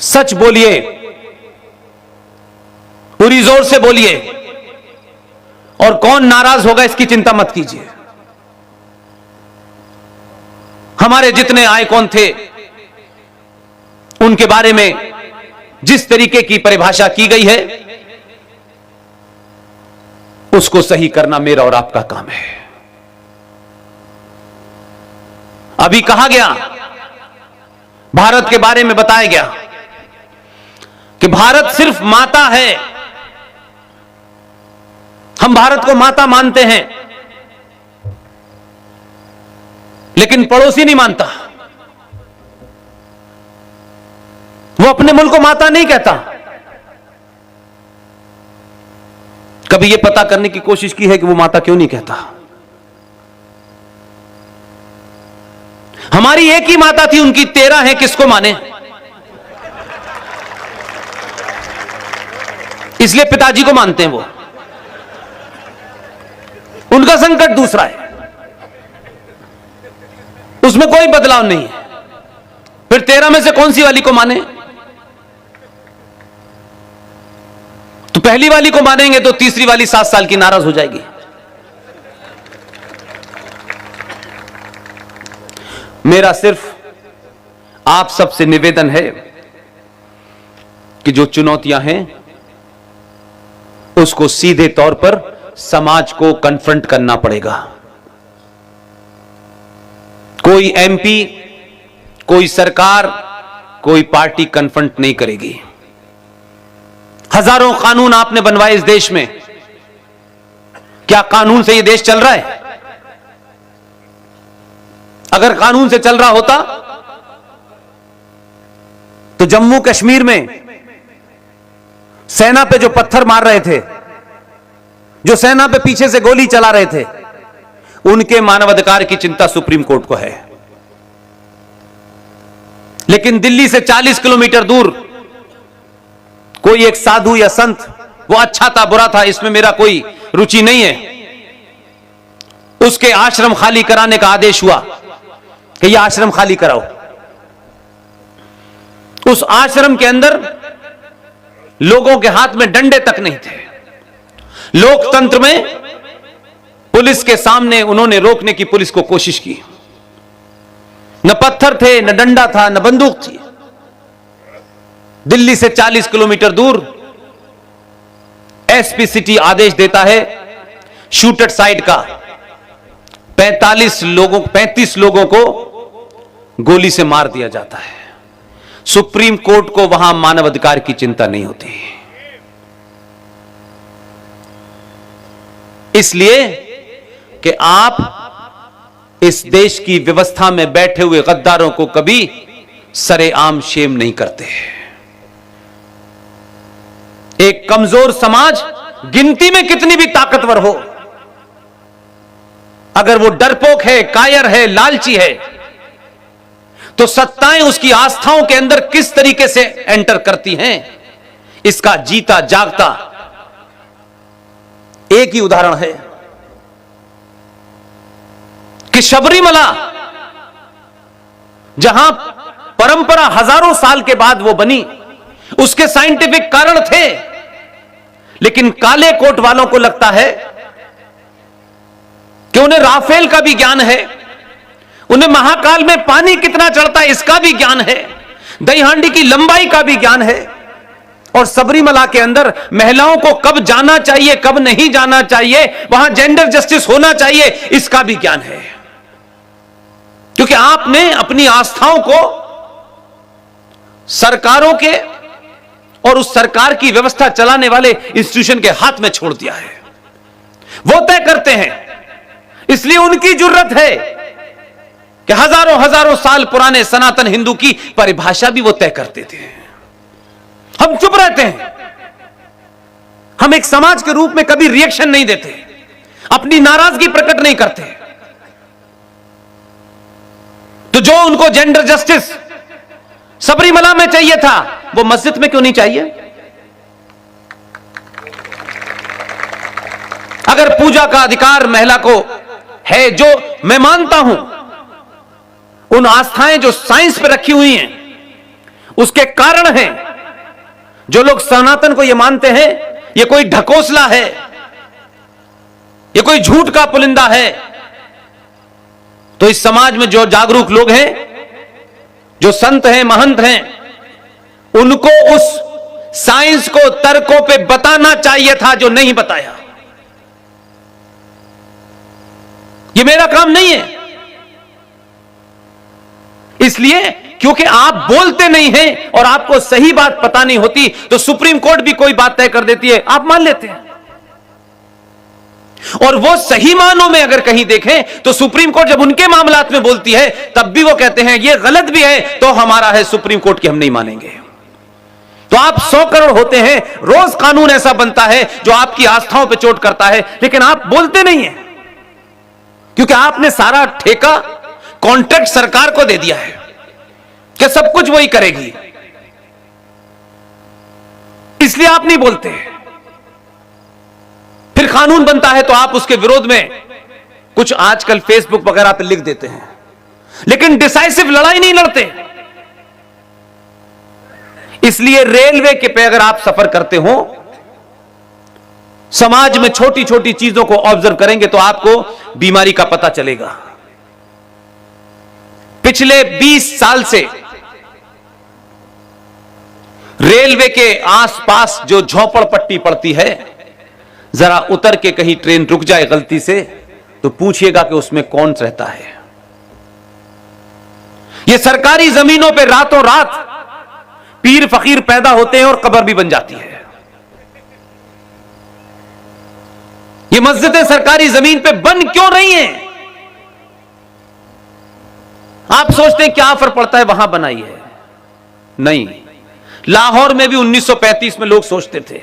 सच बोलिए, पूरी जोर से बोलिए, और कौन नाराज होगा इसकी चिंता मत कीजिए। हमारे जितने आइकॉन थे उनके बारे में जिस तरीके की परिभाषा की गई है उसको सही करना मेरा और आपका काम है। अभी कहा गया, भारत के बारे में बताया गया कि भारत सिर्फ माता है। हम भारत को माता मानते हैं, लेकिन पड़ोसी नहीं मानता। वो अपने मुल्क को माता नहीं कहता। कभी यह पता करने की कोशिश की है कि वो माता क्यों नहीं कहता? हमारी एक ही माता थी, उनकी 13 है, किसको माने? इसलिए पिताजी को मानते हैं। वो उनका संकट दूसरा है, उसमें कोई बदलाव नहीं है। फिर 13 में से कौन सी वाली को माने? तो पहली वाली को मानेंगे तो तीसरी वाली 7 साल की नाराज हो जाएगी। मेरा सिर्फ आप सबसे निवेदन है कि जो चुनौतियां हैं उसको सीधे तौर पर समाज को कन्फ्रंट करना पड़ेगा। कोई एमपी, कोई सरकार, कोई पार्टी कन्फ्रंट नहीं करेगी। हजारों कानून आपने बनवाए इस देश में, क्या कानून से यह देश चल रहा है? अगर कानून से चल रहा होता तो जम्मू कश्मीर में सेना पे जो पत्थर मार रहे थे, जो सेना पे पीछे से गोली चला रहे थे, उनके मानवाधिकार की चिंता सुप्रीम कोर्ट को है। लेकिन दिल्ली से 40 किलोमीटर दूर कोई एक साधु या संत, वो अच्छा था बुरा था इसमें मेरा कोई रुचि नहीं है, उसके आश्रम खाली कराने का आदेश हुआ कि यह आश्रम खाली कराओ। उस आश्रम के अंदर लोगों के हाथ में डंडे तक नहीं थे। लोकतंत्र में पुलिस के सामने उन्होंने रोकने की पुलिस को कोशिश की। न पत्थर थे, न डंडा था, न बंदूक थी। दिल्ली से 40 किलोमीटर दूर एसपी सिटी आदेश देता है शूट एट साइड का। 35 लोगों को गोली से मार दिया जाता है। सुप्रीम कोर्ट को वहां मानवाधिकार की चिंता नहीं होती। इसलिए कि आप इस देश की व्यवस्था में बैठे हुए गद्दारों को कभी सरेआम शेम नहीं करते। एक कमजोर समाज गिनती में कितनी भी ताकतवर हो, अगर वो डरपोक है, कायर है, लालची है, तो सत्ताएं उसकी आस्थाओं के अंदर किस तरीके से एंटर करती हैं, इसका जीता जागता एक ही उदाहरण है कि शबरीमला, जहां परंपरा हजारों साल के बाद वो बनी, उसके साइंटिफिक कारण थे, लेकिन काले कोट वालों को लगता है कि उन्हें राफेल का भी ज्ञान है, उन्हें महाकाल में पानी कितना चढ़ता है इसका भी ज्ञान है, दही हांडी की लंबाई का भी ज्ञान है, और सबरीमला के अंदर महिलाओं को कब जाना चाहिए, कब नहीं जाना चाहिए, वहां जेंडर जस्टिस होना चाहिए, इसका भी ज्ञान है। क्योंकि आपने अपनी आस्थाओं को सरकारों के और उस सरकार की व्यवस्था चलाने वाले इंस्टीट्यूशन के हाथ में छोड़ दिया है। वो तय करते हैं, इसलिए उनकी जरूरत है कि हजारों साल पुराने सनातन हिंदू की परिभाषा भी वो तय करते थे। हम चुप रहते हैं, हम एक समाज के रूप में कभी रिएक्शन नहीं देते, अपनी नाराजगी प्रकट नहीं करते। तो जो उनको जेंडर जस्टिस सबरीमला में चाहिए था, वो मस्जिद में क्यों नहीं चाहिए? अगर पूजा का अधिकार महिला को है, जो मैं मानता हूं, उन आस्थाएं जो साइंस पे रखी हुई हैं उसके कारण हैं। जो लोग सनातन को यह मानते हैं यह कोई ढकोसला है, यह कोई झूठ का पुलिंदा है, तो इस समाज में जो जागरूक लोग हैं, जो संत हैं, महंत हैं, उनको उस साइंस को, तर्कों पे बताना चाहिए था जो नहीं बताया। यह मेरा काम नहीं है, इसलिए क्योंकि आप बोलते नहीं हैं और आपको सही बात पता नहीं होती, तो सुप्रीम कोर्ट भी कोई बात तय कर देती है, आप मान लेते हैं। और वो सही मानों में अगर कहीं देखें तो सुप्रीम कोर्ट जब उनके मामलात में बोलती है तब भी वो कहते हैं ये गलत भी है तो हमारा है सुप्रीम कोर्ट की, हम नहीं मानेंगे। तो आप 100 करोड़ होते हैं, रोज कानून ऐसा बनता है जो आपकी आस्थाओं पर चोट करता है, लेकिन आप बोलते नहीं हैं क्योंकि आपने सारा ठेका, कॉन्ट्रैक्ट सरकार को दे दिया है कि सब कुछ वही करेगी, इसलिए आप नहीं बोलते। फिर कानून बनता है तो आप उसके विरोध में कुछ आजकल फेसबुक वगैरह पे लिख देते हैं, लेकिन डिसाइसिव लड़ाई नहीं लड़ते। इसलिए रेलवे के पे अगर आप सफर करते हो, समाज में छोटी छोटी चीजों को ऑब्जर्व करेंगे तो आपको बीमारी का पता चलेगा। पिछले 20 साल से रेलवे के आसपास जो झोपड़पट्टी पड़ती है, जरा उतर के कहीं ट्रेन रुक जाए गलती से तो पूछिएगा कि उसमें कौन रहता है। ये सरकारी जमीनों पे रातों रात पीर फकीर पैदा होते हैं और कब्र भी बन जाती है। ये मस्जिदें सरकारी जमीन पे बन क्यों रही हैं? आप सोचते हैं क्या फर्क पड़ता है, वहां बनाई है? नहीं, लाहौर में भी 1935 में लोग सोचते थे,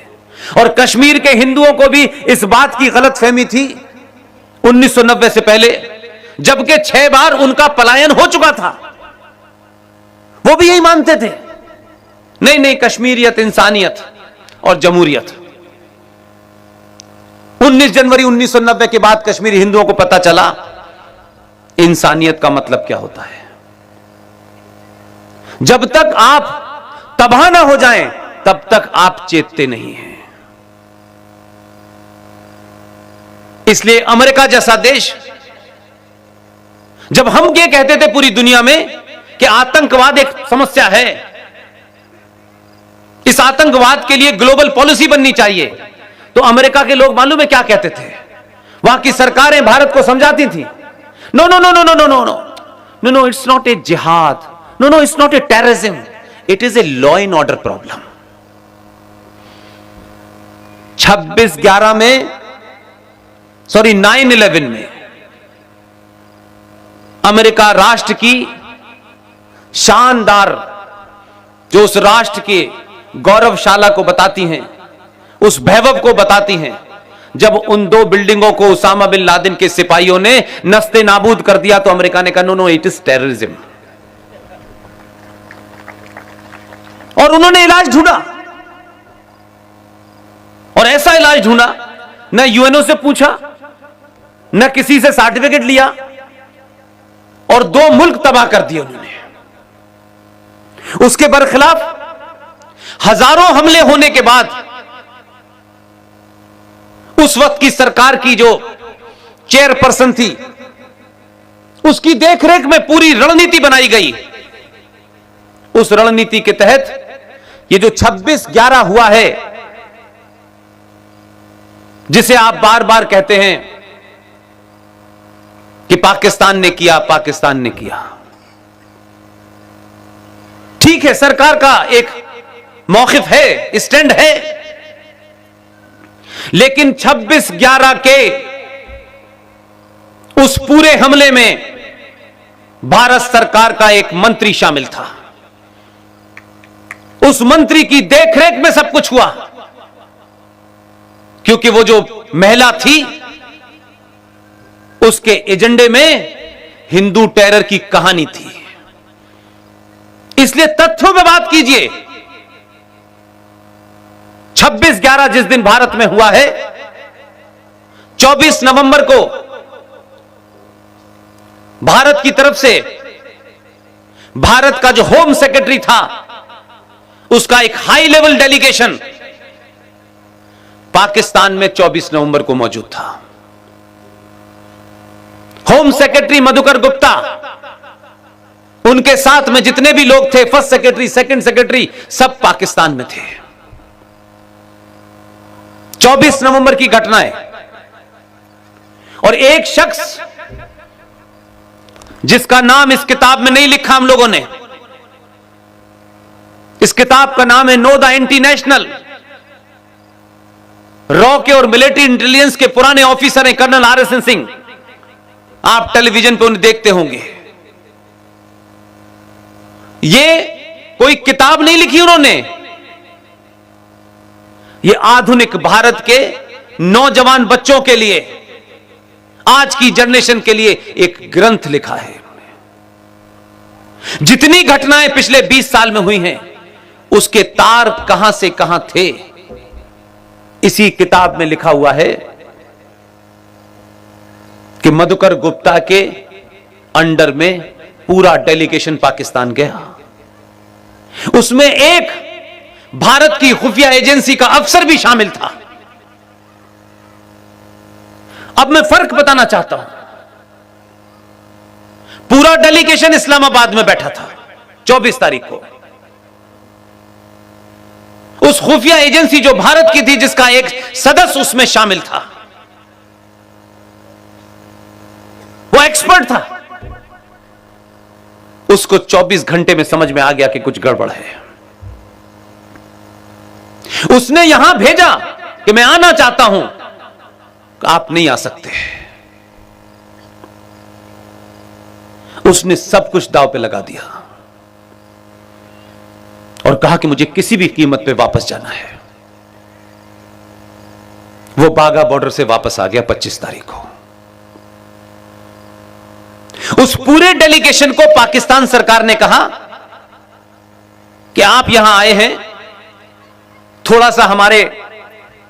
और कश्मीर के हिंदुओं को भी इस बात की गलतफहमी थी 1990 से पहले, जबकि 6 बार उनका पलायन हो चुका था। वो भी यही मानते थे, नहीं नहीं कश्मीरियत, इंसानियत और जमहूरियत। 19 जनवरी 1990 के बाद कश्मीरी हिंदुओं को पता चला इंसानियत का मतलब क्या होता है। जब तक आप तबाह ना हो जाएं तब तक आप चेतते नहीं हैं। इसलिए अमेरिका जैसा देश, जब हम ये कहते थे पूरी दुनिया में कि आतंकवाद एक समस्या है, इस आतंकवाद के लिए ग्लोबल पॉलिसी बननी चाहिए, तो अमेरिका के लोग मालूम है क्या कहते थे? वहां की सरकारें भारत को समझाती थी, no no no no no no no no no no it's not a jihad, no no it's not a terrorism, it is a law and order problem. 26/11 में, सॉरी 9/11 में अमेरिका राष्ट्र की शानदार, जो उस राष्ट्र के गौरवशाला को बताती हैं, उस वैभव को बताती हैं, जब उन 2 बिल्डिंगों को उसामा बिन लादेन के सिपाहियों ने नस्ते नाबूद कर दिया तो अमेरिका ने कहा no no it is terrorism, और उन्होंने इलाज ढूंढा, और ऐसा इलाज ढूंढा, न यूएनओ से पूछा, न किसी से सर्टिफिकेट लिया, और 2 मुल्क तबाह कर दिए उन्होंने। उसके बरखिलाफ हजारों हमले होने के बाद उस वक्त की सरकार की जो चेयरपर्सन थी, उसकी देखरेख में पूरी रणनीति बनाई गई। उस रणनीति के तहत ये जो 26/11 हुआ है, जिसे आप बार बार कहते हैं कि पाकिस्तान ने किया, पाकिस्तान ने किया, ठीक है, सरकार का एक मौकिफ है, स्टैंड है, लेकिन 26/11 के उस पूरे हमले में भारत सरकार का एक मंत्री शामिल था। उस मंत्री की देखरेख में सब कुछ हुआ, क्योंकि वो जो महिला थी उसके एजेंडे में हिंदू टेरर की कहानी थी। इसलिए तथ्यों में बात कीजिए। 26/11 जिस दिन भारत में हुआ है, 24 नवंबर को भारत की तरफ से भारत का जो होम सेक्रेटरी था उसका एक हाई लेवल डेलीगेशन पाकिस्तान में 24 नवंबर को मौजूद था। होम सेक्रेटरी मधुकर गुप्ता, उनके साथ में जितने भी लोग थे, फर्स्ट सेक्रेटरी, सेकंड सेक्रेटरी, सब पाकिस्तान में थे। 24 नवंबर की घटना है। और एक शख्स जिसका नाम इस किताब में नहीं लिखा हम लोगों ने, इस किताब का नाम है नो द इंटरनेशनल, रॉ के और मिलिट्री इंटेलिजेंस के पुराने ऑफिसर हैं कर्नल RSN सिंह, आप टेलीविजन पर उन्हें देखते होंगे। ये कोई किताब नहीं लिखी उन्होंने, ये आधुनिक भारत के नौजवान बच्चों के लिए, आज की जनरेशन के लिए एक ग्रंथ लिखा है। जितनी घटनाएं पिछले 20 साल में हुई हैं, उसके तार कहां से कहां थे, इसी किताब में लिखा हुआ है कि मधुकर गुप्ता के अंडर में पूरा डेलीगेशन पाकिस्तान गया। उसमें एक भारत की खुफिया एजेंसी का अफसर भी शामिल था। अब मैं फर्क बताना चाहता हूं। पूरा डेलीगेशन इस्लामाबाद में बैठा था 24 तारीख को। उस खुफिया एजेंसी जो भारत की थी, जिसका एक सदस्य उसमें शामिल था, वो एक्सपर्ट था। उसको 24 घंटे में समझ में आ गया कि कुछ गड़बड़ है। उसने यहां भेजा कि मैं आना चाहता हूं, आप नहीं आ सकते। उसने सब कुछ दांव पे लगा दिया और कहा कि मुझे किसी भी कीमत पे वापस जाना है। वो बागा बॉर्डर से वापस आ गया 25 तारीख को। उस पूरे डेलीगेशन को पाकिस्तान सरकार ने कहा कि आप यहां आए हैं, थोड़ा सा हमारे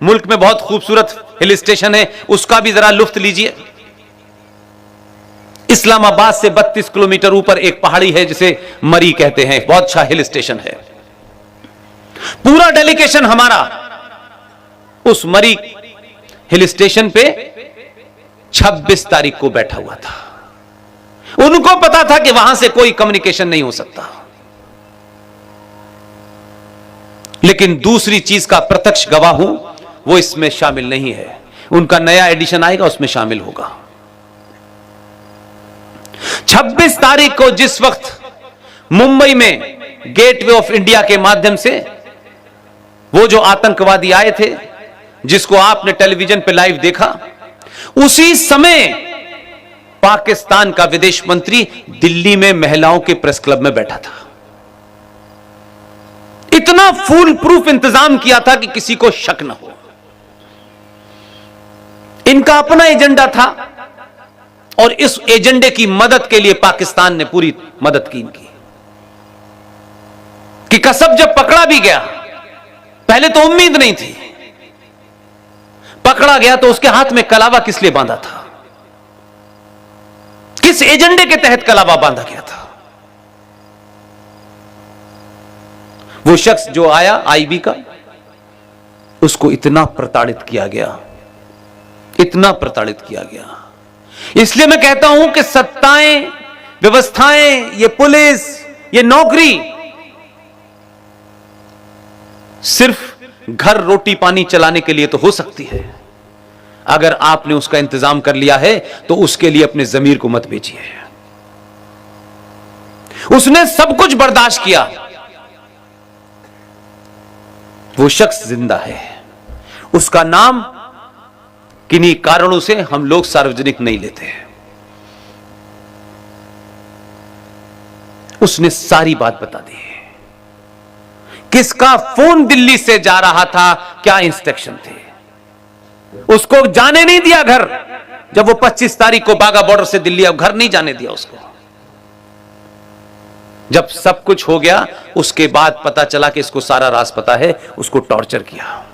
मुल्क में बहुत खूबसूरत हिल स्टेशन है, उसका भी जरा लुत्फ लीजिए। इस्लामाबाद से 32 किलोमीटर ऊपर एक पहाड़ी है जिसे मरी कहते हैं, बहुत अच्छा हिल स्टेशन है। पूरा डेलीगेशन हमारा उस मरी हिल स्टेशन पे 26 तारीख को बैठा हुआ था। उनको पता था कि वहां से कोई कम्युनिकेशन नहीं हो सकता, लेकिन दूसरी चीज का प्रत्यक्ष गवाह हूं, वो इसमें शामिल नहीं है। उनका नया एडिशन आएगा, उसमें शामिल होगा। 26 तारीख को जिस वक्त मुंबई में गेटवे ऑफ इंडिया के माध्यम से वो जो आतंकवादी आए थे, जिसको आपने टेलीविजन पे लाइव देखा, उसी समय पाकिस्तान का विदेश मंत्री दिल्ली में महिलाओं के प्रेस क्लब में बैठा था। इतना फुल प्रूफ इंतजाम किया था कि किसी को शक न हो। इनका अपना एजेंडा था और इस एजेंडे की मदद के लिए पाकिस्तान ने पूरी मदद की इनकी। कि कसब जब पकड़ा भी गया, पहले तो उम्मीद नहीं थी, पकड़ा गया तो उसके हाथ में कलावा किस लिए बांधा था, किस एजेंडे के तहत कलावा बांधा गया था। वो शख्स जो आया IB का, उसको इतना प्रताड़ित किया गया, इतना प्रताड़ित किया गया। इसलिए मैं कहता हूं कि सत्ताएं, व्यवस्थाएं, ये पुलिस, ये नौकरी सिर्फ घर रोटी पानी चलाने के लिए तो हो सकती है। अगर आपने उसका इंतजाम कर लिया है तो उसके लिए अपने जमीर को मत बेचिए। उसने सब कुछ बर्दाश्त किया। वो शख्स जिंदा है, उसका नाम किन्हीं कारणों से हम लोग सार्वजनिक नहीं लेते। उसने सारी बात बता दी, किसका फोन दिल्ली से जा रहा था, क्या इंस्ट्रक्शन थे। उसको जाने नहीं दिया घर, जब वो 25 तारीख को बागा बॉर्डर से दिल्ली, अब घर नहीं जाने दिया उसको। जब सब कुछ हो गया, उसके बाद पता चला कि इसको सारा राज पता है, उसको टॉर्चर किया।